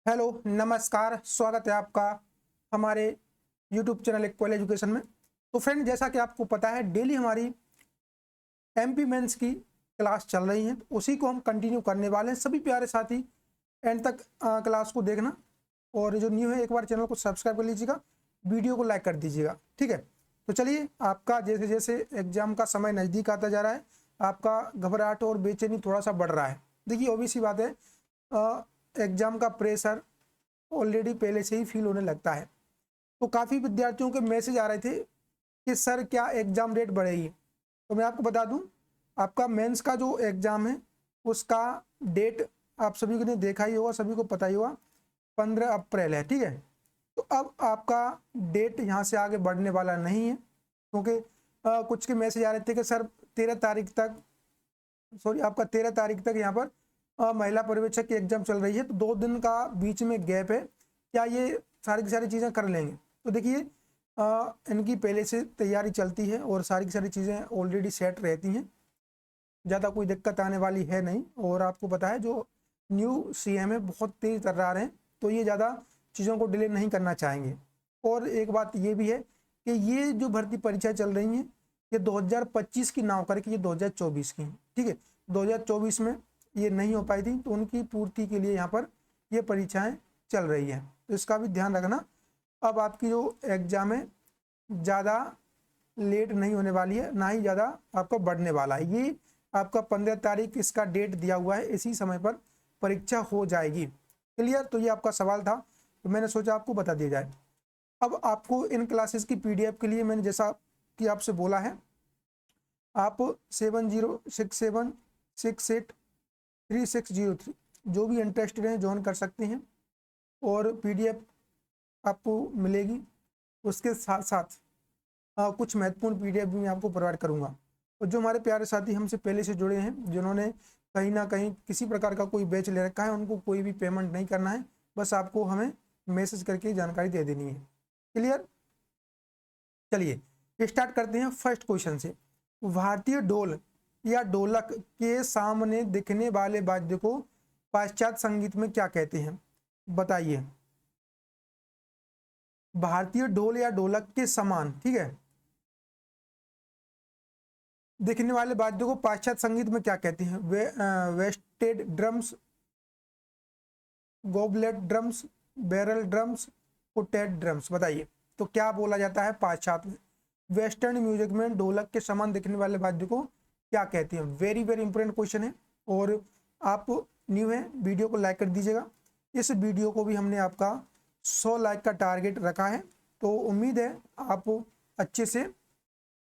Hello नमस्कार, स्वागत है आपका हमारे यूट्यूब चैनल इक्वल एजुकेशन में। तो फ्रेंड, जैसा कि आपको पता है डेली हमारी एमपी मेंस की क्लास चल रही है, तो उसी को हम कंटिन्यू करने वाले हैं। सभी प्यारे साथी एंड तक क्लास को देखना, और जो न्यू है एक बार चैनल को सब्सक्राइब कर लीजिएगा, वीडियो को लाइक कर दीजिएगा, ठीक है। तो चलिए, आपका जैसे जैसे एग्जाम का समय नज़दीक आता जा रहा है, आपका घबराहट और बेचैनी थोड़ा सा बढ़ रहा है। देखिए, ऑब्वियस सी बात है, एग्जाम का प्रेशर ऑलरेडी पहले से ही फील होने लगता है। तो काफ़ी विद्यार्थियों के मैसेज आ रहे थे कि सर क्या एग्ज़ाम डेट बढ़ेगी। तो मैं आपको बता दूं, आपका मेंस का जो एग्ज़ाम है उसका डेट आप सभी ने देखा ही होगा, सभी को पता ही होगा, 15 अप्रैल है, ठीक है। तो अब आपका डेट यहाँ से आगे बढ़ने वाला नहीं है, क्योंकि कुछ के मैसेज आ रहे थे कि सर 13 तारीख तक, सॉरी आपका 13 तारीख तक यहाँ पर महिला पर्यवेक्षक की एग्जाम चल रही है, तो 2 दिन का बीच में गैप है, क्या ये सारी की सारी चीज़ें कर लेंगे। तो देखिए, इनकी पहले से तैयारी चलती है और सारी की सारी चीज़ें ऑलरेडी सेट रहती हैं, ज़्यादा कोई दिक्कत आने वाली है नहीं। और आपको पता है जो न्यू सीएम है बहुत तेज़ तर्रार हैं, तो ये ज़्यादा चीज़ों को डिले नहीं करना चाहेंगे। और एक बात ये भी है कि ये जो भर्ती परीक्षा चल रही हैं, ये 2025 की ना होकर के ये 2024 की हैं, ठीक है। 2024 में ये नहीं हो पाई थी, तो उनकी पूर्ति के लिए यहाँ पर ये परीक्षाएं चल रही हैं, तो इसका भी ध्यान रखना। अब आपकी जो एग्ज़ाम है ज़्यादा लेट नहीं होने वाली है, ना ही ज़्यादा आपका बढ़ने वाला है। ये आपका 15 तारीख इसका डेट दिया हुआ है, इसी समय पर परीक्षा हो जाएगी। क्लियर? तो ये आपका सवाल था, तो मैंने सोचा आपको बता दिया जाए। अब आपको इन क्लासेस की पीडीएफ के लिए मैंने जैसा कि आपसे बोला है, आप 7067683603 जो भी इंटरेस्टेड हैं ज्वाइन कर सकते हैं, और पीडीएफ आपको मिलेगी। उसके साथ साथ कुछ महत्वपूर्ण पीडीएफ भी मैं आपको प्रोवाइड करूंगा। और जो हमारे प्यारे साथी हमसे पहले से जुड़े हैं, जिन्होंने कहीं ना कहीं किसी प्रकार का कोई बैच ले रखा है, उनको कोई भी पेमेंट नहीं करना है, बस आपको हमें मैसेज करके जानकारी दे देनी है। क्लियर? चलिए स्टार्ट करते हैं फर्स्ट क्वेश्चन से। भारतीय ढोल या ढोलक के सामने दिखने वाले वाद्य को पाश्चात्य संगीत में क्या कहते हैं? बताइए। भारतीय ढोल या ढोलक के समान, ठीक है, दिखने वाले वाद्य को पाश्चात्य संगीत में क्या कहते हैं? Waisted drums, goblet drums, barrel drums, footed drums. बताइए, तो क्या बोला जाता है पाश्चात्य में? वेस्टर्न म्यूजिक में ढोलक के समान दिखने वाले वाद्य को क्या कहते हैं? वेरी वेरी इंपॉर्टेंट क्वेश्चन है, और आप न्यू है वीडियो को लाइक कर दीजिएगा। इस वीडियो को भी हमने आपका 100 लाइक का टारगेट रखा है, तो उम्मीद है आप अच्छे से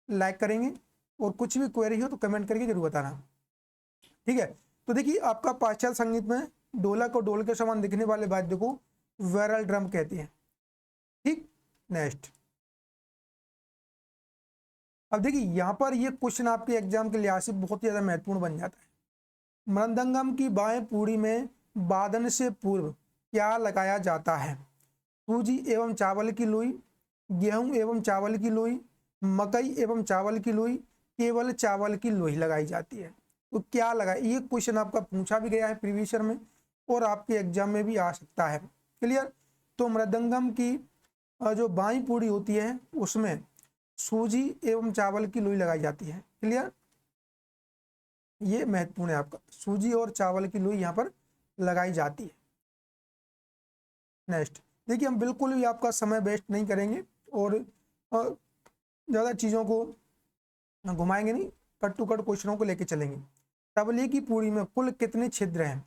लाइक करेंगे, और कुछ भी क्वेरी हो तो कमेंट करके जरूर बताना, ठीक है। तो देखिए, आपका पाश्चात्य संगीत में ढोलक और ढोल के समान दिखने वाले वाद्य को वैरल ड्रम कहते हैं, ठीक। नेक्स्ट, अब देखिए यहाँ पर ये क्वेश्चन आपके एग्जाम के लिहाज से बहुत ही ज्यादा महत्वपूर्ण बन जाता है। मृदंगम की बाएं पूरी में वादन से पूर्व क्या लगाया जाता है? सूजी एवं चावल की लोई, गेहूं एवं चावल की लोई, मकई एवं चावल की लोई, केवल चावल की लोई लगाई जाती है। तो क्या लगा, ये क्वेश्चन आपका पूछा भी गया है प्रीवियस ईयर में, और आपके एग्जाम में भी आ सकता है। क्लियर? तो मृदंगम की जो बाईं पूरी होती है उसमें सूजी एवं चावल की लोई लगाई जाती है। क्लियर? ये महत्वपूर्ण है आपका, सूजी और चावल की लोई यहाँ पर लगाई जाती है। नेक्स्ट, देखिए हम बिल्कुल भी आपका समय वेस्ट नहीं करेंगे, और ज़्यादा चीज़ों को घुमाएंगे नहीं, कट टू कट क्वेश्चनों को लेके चलेंगे। तबले की पूरी में कुल कितने छिद्र हैं?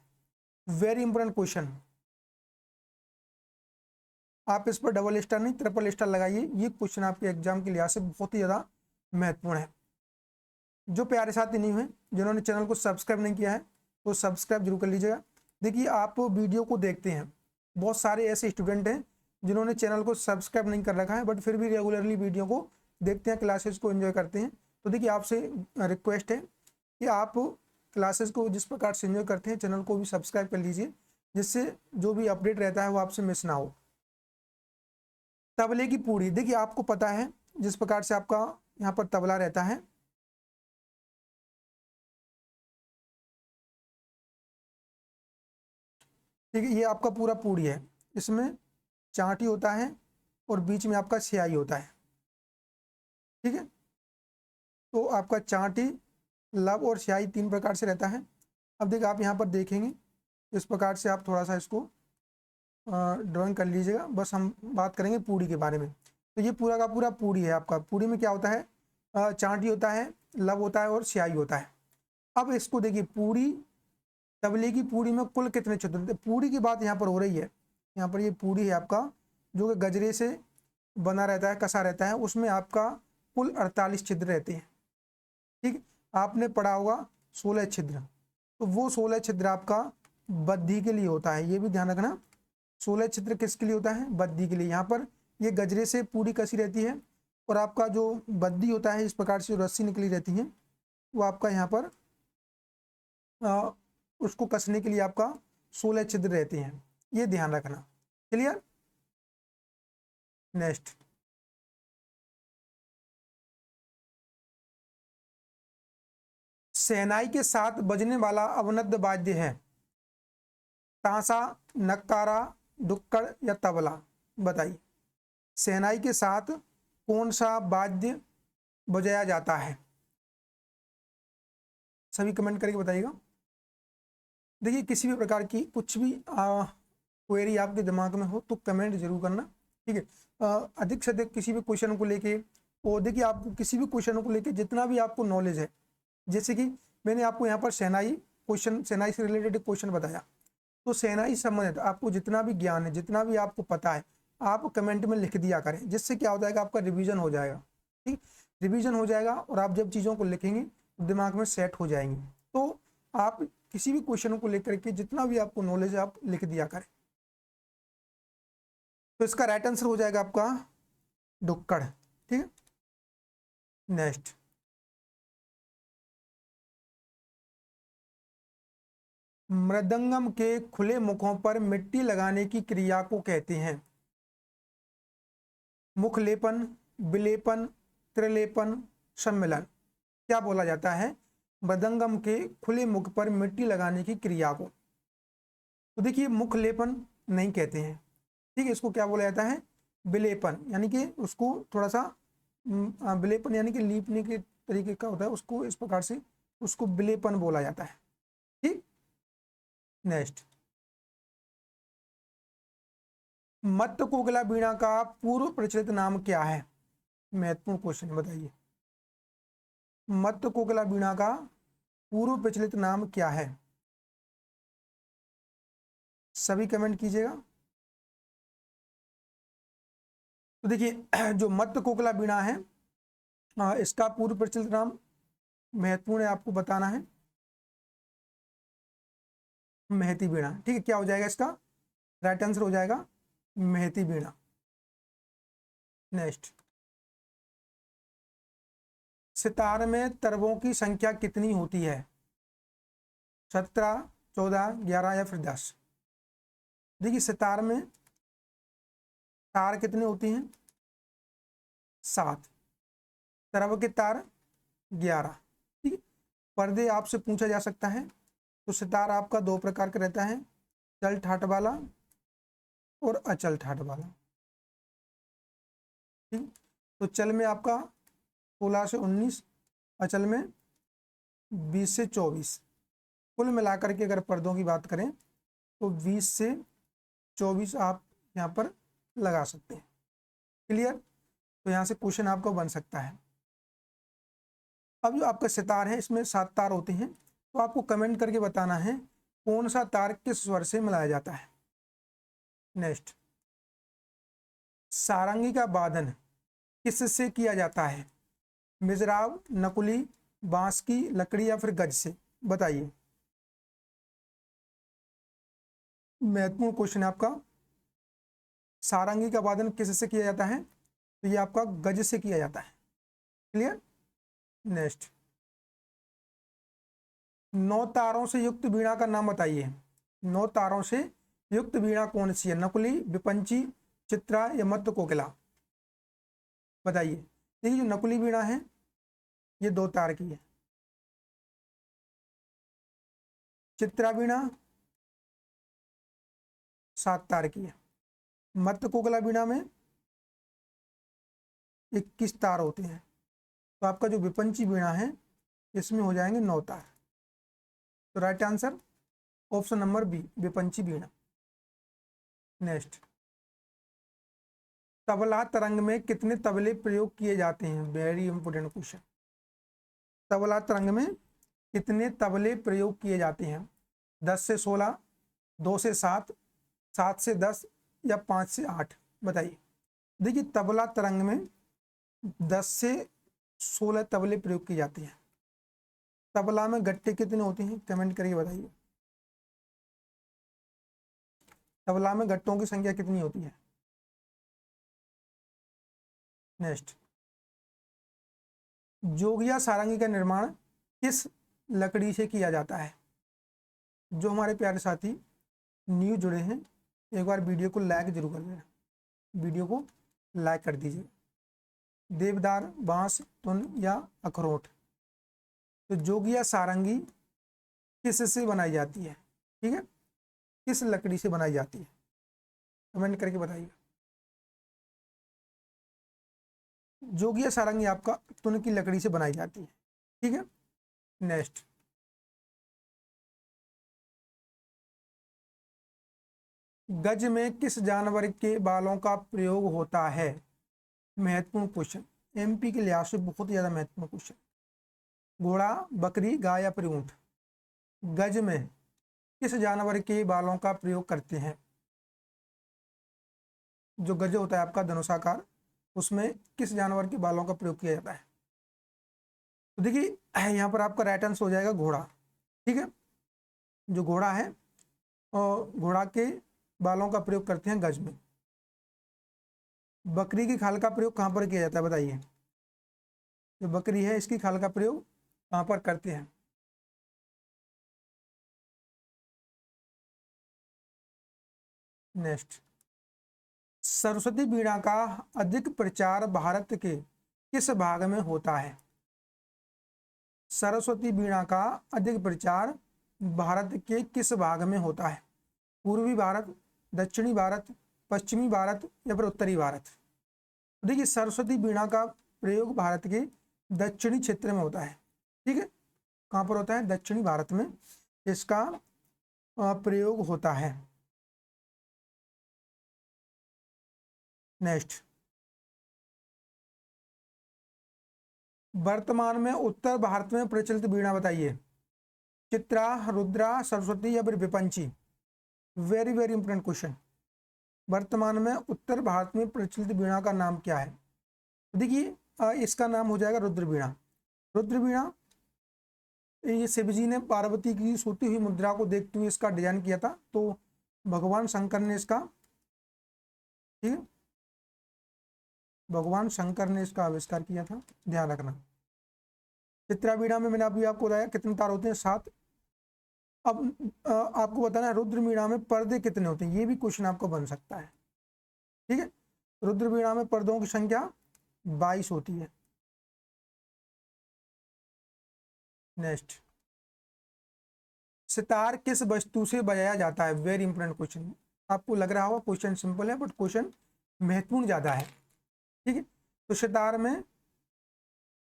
Very important question. आप इस पर डबल स्टार नहीं ट्रिपल स्टार लगाइए, ये क्वेश्चन आपके एग्जाम के लिहाज से बहुत ही ज़्यादा महत्वपूर्ण है। जो प्यारे साथी नहीं हुए, जिन्होंने चैनल को सब्सक्राइब नहीं किया है, तो सब्सक्राइब जरूर कर लीजिएगा। देखिए, आप वीडियो को देखते हैं, बहुत सारे ऐसे स्टूडेंट हैं जिन्होंने चैनल को सब्सक्राइब नहीं कर रखा है, बट फिर भी रेगुलरली वीडियो को देखते हैं, क्लासेस को एंजॉय करते हैं। तो देखिए, आपसे रिक्वेस्ट है कि आप क्लासेस को जिस प्रकार से एंजॉय करते हैं, चैनल को भी सब्सक्राइब कर लीजिए, जिससे जो भी अपडेट रहता है वो आपसे मिस ना हो। तबले की पूड़ी, देखिए आपको पता है जिस प्रकार से आपका यहाँ पर तबला रहता है, ठीक है, ये आपका पूरा पूड़ी है, इसमें चांटी होता है और बीच में आपका स्याही होता है। ठीक है, तो आपका चांटी, लब और स्याही 3 प्रकार से रहता है। अब देखिए आप यहाँ पर देखेंगे इस प्रकार से, आप थोड़ा सा इसको ड्राइंग कर लीजिएगा। बस हम बात करेंगे पूड़ी के बारे में। तो ये पूरा का पूरा पूड़ी है आपका। पूड़ी में क्या होता है, चांटी होता है, लब होता है और स्याही होता है। अब इसको देखिए, पूड़ी, तबले की पूड़ी में कुल कितने छिद्र होते हैं? पूड़ी की बात यहाँ पर हो रही है। यहाँ पर ये पूड़ी है आपका, जो कि गजरे से बना रहता है, कसा रहता है, उसमें आपका कुल 48 छिद्र रहते हैं। ठीक, आपने पढ़ा होगा 16 छिद्र, तो वो 16 छिद्र आपका बद्धी के लिए होता है, ये भी ध्यान रखना। 16 छिद्र किसके लिए होता है? बद्धी के लिए। यहाँ पर ये गजरे से पूरी कसी रहती है और आपका जो बद्धी होता है, इस प्रकार से रस्सी निकली रहती है, वो आपका यहाँ पर उसको कसने के लिए आपका 16 छिद्र रहते हैं, ये ध्यान रखना। क्लियर? नेक्स्ट, शहनाई के साथ बजने वाला अवनद्ध वाद्य है, ताशा, नक्कारा, डुक्कड़ या तबला? बताइए, शहनाई के साथ कौन सा वाद्य बजाया जाता है? सभी कमेंट करके बताइएगा। देखिए, किसी भी प्रकार की कुछ भी क्वेरी आपके दिमाग में हो तो कमेंट जरूर करना। ठीक है, अधिक से अधिक किसी भी क्वेश्चन को लेके, और देखिए आपको किसी भी क्वेश्चन को लेके जितना भी आपको नॉलेज है, जैसे कि मैंने आपको यहाँ पर शहनाई क्वेश्चन, शहनाई से रिलेटेड क्वेश्चन बताया, तो शहनाई संबंधित आपको जितना भी ज्ञान है, जितना भी आपको पता है, आप कमेंट में लिख दिया करें, जिससे क्या हो जाएगा, आपका रिवीजन हो जाएगा। ठीक, रिवीजन हो जाएगा और आप जब चीज़ों को लिखेंगे दिमाग में सेट हो जाएंगे। तो आप किसी भी क्वेश्चन को लेकर के जितना भी आपको नॉलेज है, आप लिख दिया करें। तो इसका राइट आंसर हो जाएगा आपका डुक्कड़। ठीक है, नेक्स्ट, मृदंगम के खुले मुखों पर मिट्टी लगाने की क्रिया को कहते हैं? मुख लेपन, विलेपन, त्रिलेपन, सम्मिलन? क्या बोला जाता है मृदंगम के खुले मुख पर मिट्टी लगाने की क्रिया को? तो देखिए, मुख लेपन नहीं कहते हैं। ठीक है, इसको क्या बोला जाता है? विलेपन, यानी कि उसको थोड़ा सा विलेपन यानी कि लीपने के तरीके का होता है, उसको इस प्रकार से उसको विलेपन बोला जाता है। ठीक, नेक्स्ट, मत्त कोकिला वीणा का पूर्व प्रचलित नाम क्या है? महत्वपूर्ण क्वेश्चन, बताइए। मत्त कोकिला वीणा का पूर्व प्रचलित नाम क्या है? सभी कमेंट कीजिएगा। तो देखिए, जो मत्त कोकिला वीणा है, इसका पूर्व प्रचलित नाम महत्वपूर्ण है, आपको बताना है, महती वीणा। ठीक है, क्या हो जाएगा इसका राइट आंसर? हो जाएगा महती वीणा। नेक्स्ट, सितार में तरबों की संख्या कितनी होती है? 17, 14, 11 या फिर 10? देखिए, सितार में तार कितने होती हैं? 7। तरब के तार 11। ठीक है, पर्दे आपसे पूछा जा सकता है, तो सितार आपका 2 प्रकार का रहता है, चल ठाट वाला और अचल ठाट वाला। ठीक, तो चल में आपका 16 से 19, अचल में 20 से 24। कुल मिलाकर के अगर पर्दों की बात करें तो 20 से 24 आप यहाँ पर लगा सकते हैं। क्लियर? तो यहाँ से क्वेश्चन आपको बन सकता है। अब जो आपका सितार है, इसमें 7 तार होते हैं, तो आपको कमेंट करके बताना है कौन सा तार किस स्वर से मिलाया जाता है। नेक्स्ट, सारंगी का वादन किससे किया जाता है? मिजराव, नकुली, बांस की लकड़ी या फिर गज से? बताइए। महत्वपूर्ण क्वेश्चन है आपका। सारंगी का वादन किससे किया जाता है? तो ये आपका गज से किया जाता है। क्लियर? नेक्स्ट, 9 तारों से युक्त वीणा का नाम बताइए। 9 तारों से युक्त वीणा कौन सी है? नकुली, विपंची, चित्रा या मत्त कोकिला? बताइए। देखिए, जो नकुली वीणा है ये 2 तार की है। चित्रा वीणा 7 तार की है। मत्त कोकिला वीणा में 21 तार होते हैं। तो आपका जो विपंची वीणा है इसमें हो जाएंगे 9 तार। तो right answer option number B, Vipanchi veena. Next, Tabla Tarang में कितने तबले प्रयोग किए जाते हैं? Very important question. Tabla Tarang में कितने तबले प्रयोग किए जाते हैं? 10 से 16, 2 से 7, 7 से 10 या 5 से 8? बताइए। देखिए, तबला तरंग में 10 से 16 तबले प्रयोग किए जाते हैं। तबला में गट्टे कितने होते हैं? कमेंट करके बताइए। तबला में गट्टों की संख्या कितनी होती है? नेक्स्ट, जोगिया सारंगी का निर्माण किस लकड़ी से किया जाता है? जो हमारे प्यारे साथी न्यू जुड़े हैं, एक बार वीडियो को लाइक जरूर कर देना। वीडियो को लाइक कर दीजिए। देवदार, बांस, तुन या अखरोट? तो जोगिया सारंगी किस से बनाई जाती है? ठीक है, किस लकड़ी से बनाई जाती है? कमेंट करके बताइए। जोगिया सारंगी आपका तुन की लकड़ी से बनाई जाती है। ठीक है। नेक्स्ट, गज में किस जानवर के बालों का प्रयोग होता है? महत्वपूर्ण क्वेश्चन, एमपी के लिहाज से बहुत ज्यादा महत्वपूर्ण क्वेश्चन। घोड़ा, बकरी, गाय या फिर ऊंट? गज में किस जानवर के बालों का प्रयोग करते हैं? जो गज होता है आपका धनुषाकार, उसमें किस जानवर के बालों का प्रयोग किया जाता है? तो देखिए, यहाँ पर आपका राइट आंसर हो जाएगा घोड़ा। ठीक है, जो घोड़ा है और घोड़ा के बालों का प्रयोग करते हैं गज में। बकरी की खाल का प्रयोग कहाँ पर किया जाता है? बताइए। जो बकरी है इसकी खाल का प्रयोग कहाँ पर करते हैं? नेक्स्ट, सरस्वती वीणा का अधिक प्रचार भारत के किस भाग में होता है? सरस्वती वीणा का अधिक प्रचार भारत के किस भाग में होता है? पूर्वी भारत, दक्षिणी भारत, पश्चिमी भारत या फिर उत्तरी भारत? देखिए, सरस्वती वीणा का प्रयोग भारत के दक्षिणी क्षेत्र में होता है। ठीक है, कहाँ पर होता है? दक्षिणी भारत में इसका प्रयोग होता है। नेक्स्ट, वर्तमान में उत्तर भारत में प्रचलित वीणा बताइए। चित्रा, रुद्रा, सरस्वती या फिर Vipanchi? Very very important question. वर्तमान में उत्तर भारत में प्रचलित वीणा का नाम क्या है? देखिए, इसका नाम हो जाएगा रुद्र वीणा। रुद्र वीणा, ये शिव जी ने पार्वती की सोती हुई मुद्रा को देखते हुए इसका डिजाइन किया था। तो भगवान शंकर ने इसका, ठीक है, भगवान शंकर ने इसका आविष्कार किया था, ध्यान रखना। चित्रा वीणा में मैंने अभी आपको बताया कितने तार होते हैं? 7। अब आपको बताना है रुद्र वीणा में पर्दे कितने होते हैं, ये भी क्वेश्चन आपको बन सकता है। ठीक है, रुद्र वीणा में पर्दों की संख्या 22 होती है। नेक्स्ट, सितार किस वस्तु से बजाया जाता है? Very important question. आपको लग रहा होगा क्वेश्चन सिंपल है, बट क्वेश्चन महत्वपूर्ण ज्यादा है। ठीक है, तो सितार में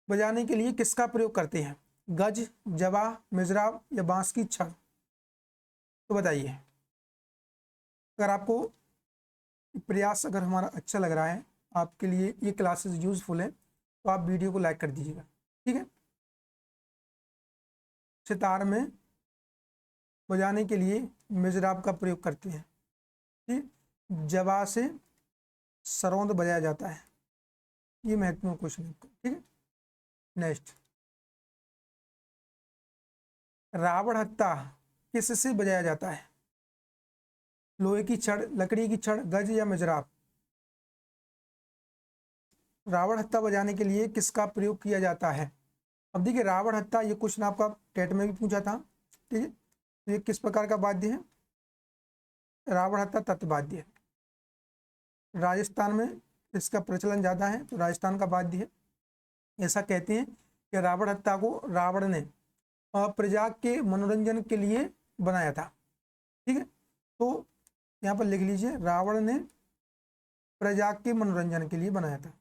बजाने के लिए किसका प्रयोग करते हैं? गज, जवा, मिजराब या बांस की छड़? तो बताइए। अगर आपको प्रयास अगर हमारा अच्छा लग रहा है, आपके लिए ये क्लासेस यूजफुल है, तो आप वीडियो को लाइक कर दीजिएगा। ठीक है, सितार में बजाने के लिए मिजराब का प्रयोग करते हैं। ठीक, जवा से सरोंद बजाया जाता है। ये महत्वपूर्ण क्वेश्चन है। ठीक है। नेक्स्ट, रावण हत्ता किससे बजाया जाता है? लोहे की छड़, लकड़ी की छड़, गज या मिजराब? रावण हत्ता बजाने के लिए किसका प्रयोग किया जाता है? अब देखिए, रावण हत्ता ये क्वेश्चन आपका टेट में भी पूछा था। ठीक है, तो ये किस प्रकार का वाद्य है? रावण हत्ता तत्वाद्य है। राजस्थान में इसका प्रचलन ज्यादा है, तो राजस्थान का वाद्य है। ऐसा कहते हैं कि रावण हत्ता को रावण ने प्रजा के मनोरंजन के लिए बनाया था। ठीक है, तो यहाँ पर लिख लीजिए, रावण ने प्रजा के मनोरंजन के लिए बनाया था।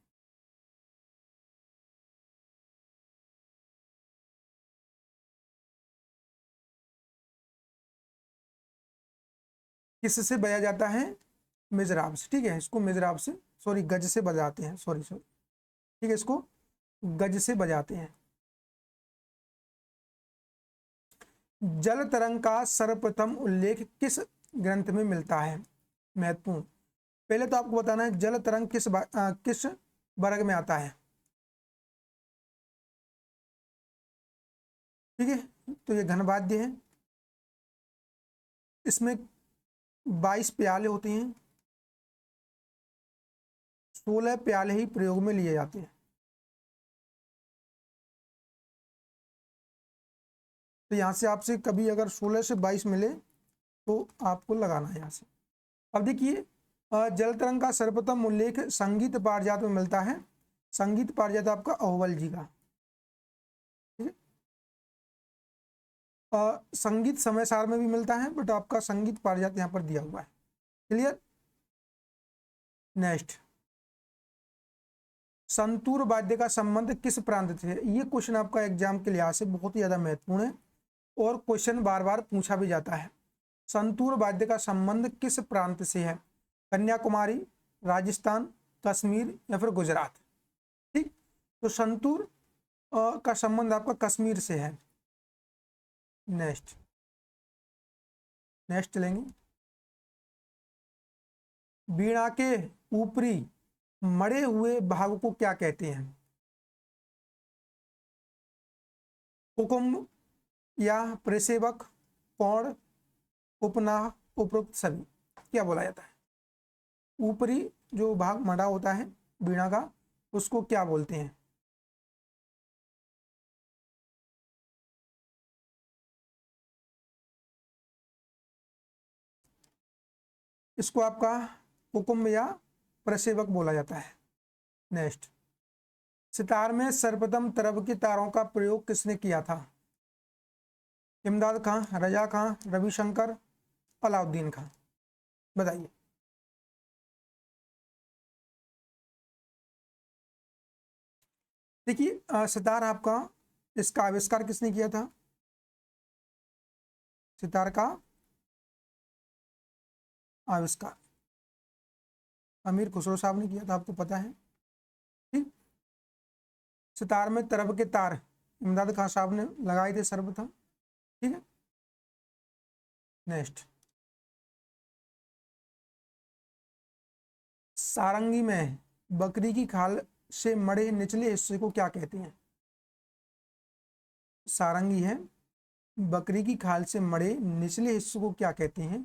किससे बजाया जाता है? मिजराब से। ठीक है, इसको मिजराब से, सॉरी गज से बजाते हैं, सॉरी सॉरी, ठीक है, इसको गज से बजाते हैं। जल तरंग का सर्वप्रथम उल्लेख किस ग्रंथ में मिलता है? महत्वपूर्ण, पहले तो आपको बताना है जल तरंग किस वर्ग में आता है। ठीक है, तो ये घनवाद्य है, इसमें 22 प्याले होते हैं, 16 प्याले ही प्रयोग में लिए जाते हैं। तो यहाँ से आपसे कभी अगर 16 से 22 मिले तो आपको लगाना है यहाँ से। अब देखिए, जल तरंग का सर्वप्रथम उल्लेख संगीत पारिजात में मिलता है। संगीत पारिजात आपका अव्वल जी का। ठीक है, संगीत समय सार में भी मिलता है, बट आपका संगीत पारिजात यहाँ पर दिया हुआ है। क्लियर। नेक्स्ट, संतूर वाद्य का संबंध किस प्रांत से है? ये क्वेश्चन आपका एग्जाम के लिहाज से बहुत ही ज्यादा महत्वपूर्ण है और क्वेश्चन बार बार पूछा भी जाता है। संतूर वाद्य का संबंध किस प्रांत से है? कन्याकुमारी, राजस्थान, कश्मीर या फिर गुजरात। ठीक, तो संतूर का संबंध आपका कश्मीर से है। नेक्स्ट चलेंगे, वीणा के ऊपरी मड़े हुए भाग को क्या कहते हैं? कुकुम्ब या प्रसेवक, पौड़, उपनाह, उपरोक्त सभी। क्या बोला जाता है? ऊपरी जो भाग मड़ा होता है वीणा का, उसको क्या बोलते हैं? इसको आपका कुकुम्ब या प्रसेवक बोला जाता है। नेक्स्ट, सितार में सर्वप्रथम तरब के तारों का प्रयोग किसने किया था? इमदाद खां, रजा खां, रविशंकर, अलाउद्दीन खां। बताइए। देखिए, सितार आपका, इसका आविष्कार किसने किया था? सितार का आविष्कार अमीर खुसरो साहब ने किया था, आपको पता है। ठीक, सितार में तरब के तार इमदाद खान साहब ने लगाए थे सर्वप्रथम। ठीक है, नेक्स्ट, सारंगी में बकरी की खाल से मड़े निचले हिस्से को क्या कहते हैं? सारंगी है, बकरी की खाल से मड़े निचले हिस्से को क्या कहते हैं?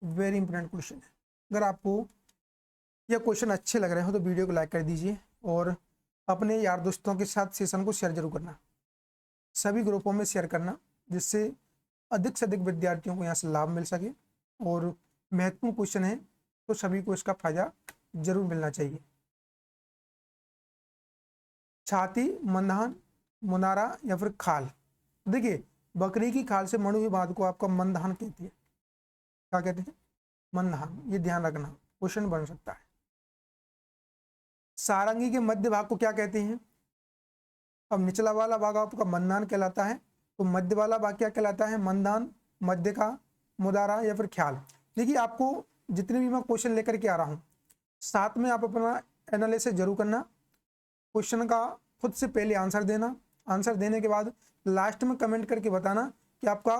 वेरी इंपॉर्टेंट क्वेश्चन है। अगर आपको यह क्वेश्चन अच्छे लग रहे हो तो वीडियो को लाइक कर दीजिए और अपने यार दोस्तों के साथ सेशन को शेयर जरूर करना, सभी ग्रुपों में शेयर करना, जिससे अधिक से अधिक विद्यार्थियों को यहाँ से लाभ मिल सके। और महत्वपूर्ण क्वेश्चन है तो सभी को इसका फायदा जरूर मिलना चाहिए। छाती, मंदहान, मुनारा या फिर खाल। देखिए, बकरी की खाल से मड़ी हुई बात को आपका मंदहान कहती है। क्या कहते हैं? मंदहान। ये ध्यान रखना, क्वेश्चन बन सकता है। सारंगी के मध्य भाग को क्या कहते हैं? अब निचला वाला भाग आपका मंदान कहलाता है, तो मध्य वाला भाग क्या कहलाता है? मंदान, मध्य का मुदारा या फिर ख्याल। देखिए, आपको जितने भी मैं क्वेश्चन लेकर के आ रहा हूँ, साथ में आप अपना एनालिसिस जरूर करना, क्वेश्चन का खुद से पहले आंसर देना, आंसर देने के बाद लास्ट में कमेंट करके बताना कि आपका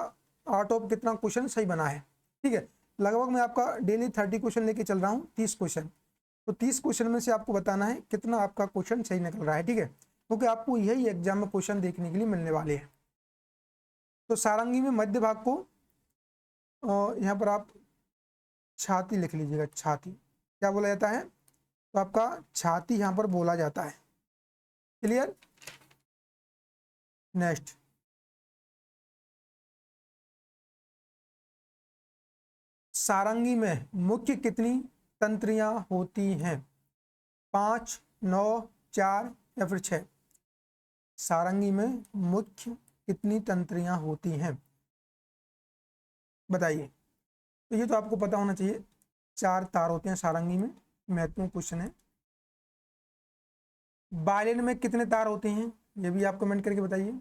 आउट ऑफ कितना क्वेश्चन सही बना है। ठीक है, लगभग मैं आपका डेली 30 क्वेश्चन लेके चल रहा हूँ, 30 क्वेश्चन, तो 30 क्वेश्चन में से आपको बताना है कितना आपका क्वेश्चन सही निकल रहा है। ठीक है, क्योंकि आपको यही एग्जाम में क्वेश्चन देखने के लिए मिलने वाले हैं। तो सारंगी में मध्य भाग को यहाँ पर आप छाती लिख लीजिएगा। छाती क्या बोला जाता है? तो आपका छाती यहाँ पर बोला जाता है। क्लियर। नेक्स्ट, सारंगी में मुख्य कितनी तंत्रियां होती हैं? 5, 9, 4 या फिर 6? सारंगी में मुख्य कितनी तंत्रियां होती हैं? बताइए। तो ये तो आपको पता होना चाहिए। 4 तार होते हैं सारंगी में, महत्वपूर्ण क्वेश्चन है। वायलिन में कितने तार होते हैं, ये भी आप कमेंट करके बताइए।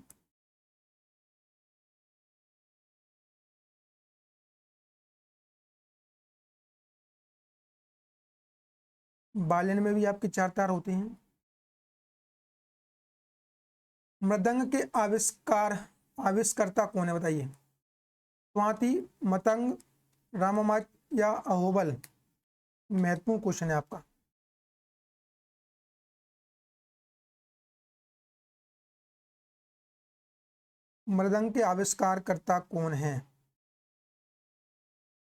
वायलिन में भी आपके 4 तार होते हैं। मृदंग के आविष्कर्ता कौन है बताइए। स्वाति, मतंग, रामामाच या अहोबल, महत्वपूर्ण क्वेश्चन है आपका। मृदंग के आविष्कारकर्ता कौन है।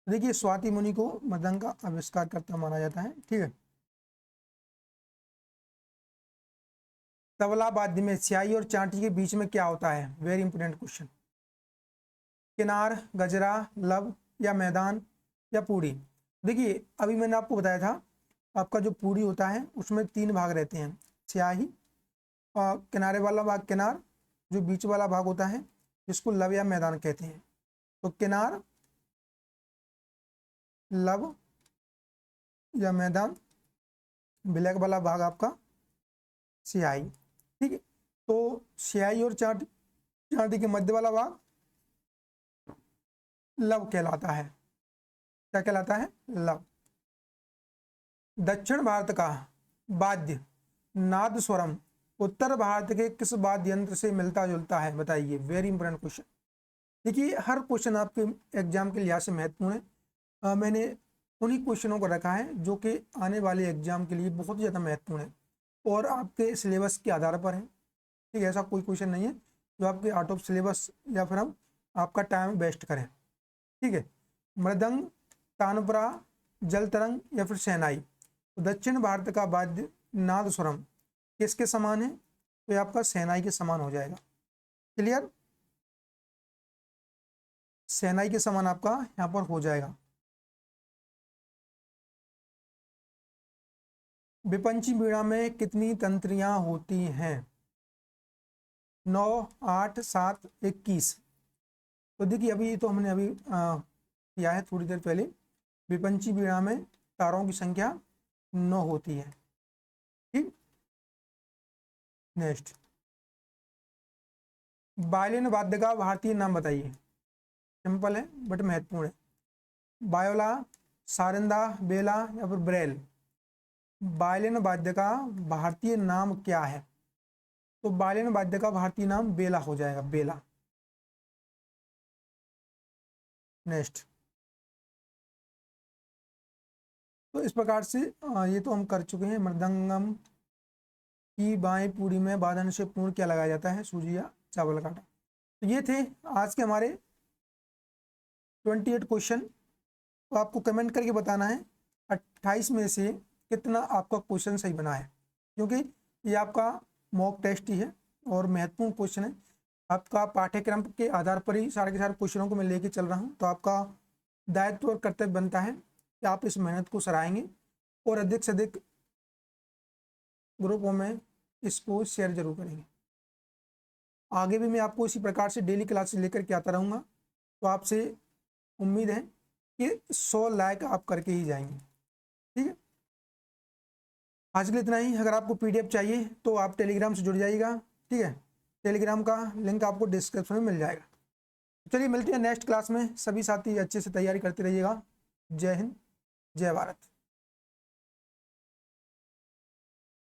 देखिए स्वाति मुनि को मृदंग का आविष्कारकर्ता माना जाता है, ठीक है। तबला वाद्य में स्याही और चांटी के बीच में क्या होता है, वेरी इंपोर्टेंट क्वेश्चन। किनार, गजरा, लब या मैदान या पूड़ी। देखिए अभी मैंने आपको बताया था, आपका जो पूड़ी होता है उसमें 3 भाग रहते हैं, स्याही, किनारे वाला भाग किनार, जो बीच वाला भाग होता है जिसको लब या मैदान कहते हैं। तो किनार, लब या मैदान, ब्लैक वाला भाग आपका स्याही, ठीक है। तो स्याही और चांटी के मध्य वाला भाग लब कहलाता है। क्या कहलाता है, लब। दक्षिण भारत का वाद्य नाद स्वरम उत्तर भारत के किस वाद्य यंत्र से मिलता जुलता है बताइए, वेरी इंपोर्टेंट क्वेश्चन। देखिए हर क्वेश्चन आपके एग्जाम के लिहाज से महत्वपूर्ण है। मैंने उन्हीं क्वेश्चनों को रखा है जो कि आने वाले एग्जाम के लिए बहुत ज़्यादा महत्वपूर्ण है और आपके सिलेबस के आधार पर है, ठीक है। ऐसा कोई क्वेश्चन नहीं है जो आपके आउट ऑफ सिलेबस या फिर हम आपका टाइम वेस्ट करें, ठीक है। मृदंग, तानपुरा, जल तरंग या फिर शहनाई। तो दक्षिण भारत का वाद्य नाद स्वरम किसके समान है, तो ये आपका शहनाई के समान हो जाएगा। क्लियर, शहनाई के समान आपका यहाँ पर हो जाएगा। विपंची वीणा में कितनी तंत्रियां होती हैं, 9, 8, 7, 21। तो देखिए अभी तो हमने अभी किया है थोड़ी देर पहले, विपंची वीणा में तारों की संख्या 9 होती है, ठीक। नेक्स्ट, वायलिन वाद्य का भारतीय नाम बताइए। सिंपल है बट महत्वपूर्ण है। वायोला, सारंदा, बेला या फिर ब्रेल। वायलिन वाद्य का भारतीय नाम क्या है, तो वायलिन वाद्य का भारतीय नाम बेला हो जाएगा, बेला। नेक्स्ट, तो इस प्रकार से ये तो हम कर चुके हैं। मृदंगम की बाएं पूरी में बादन से पूर्ण क्या लगाया जाता है, सूजी या चावल का आटा। तो ये थे आज के हमारे 28 क्वेश्चन। तो आपको कमेंट करके बताना है 28 में से कितना आपका क्वेश्चन सही बना है, क्योंकि ये आपका मॉक टेस्ट ही है और महत्वपूर्ण क्वेश्चन है। आपका पाठ्यक्रम के आधार पर ही सारे के सारे क्वेश्चनों को मैं लेके चल रहा हूँ। तो आपका दायित्व और कर्तव्य बनता है कि आप इस मेहनत को सराहेंगे और अधिक से अधिक ग्रुपों में इसको शेयर जरूर करेंगे। आगे भी मैं आपको इसी प्रकार से डेली क्लासेस लेकर के आता रहूँगा। तो आपसे उम्मीद है कि 100 लाइक आप करके ही जाएंगे, ठीक है। आज के लिए इतना ही। अगर आपको PDF चाहिए तो आप टेलीग्राम से जुड़ जाइएगा, ठीक है। टेलीग्राम का लिंक आपको डिस्क्रिप्शन में मिल जाएगा। चलिए मिलते हैं नेक्स्ट क्लास में। सभी साथी अच्छे से तैयारी करते रहिएगा। जय हिंद, जय भारत।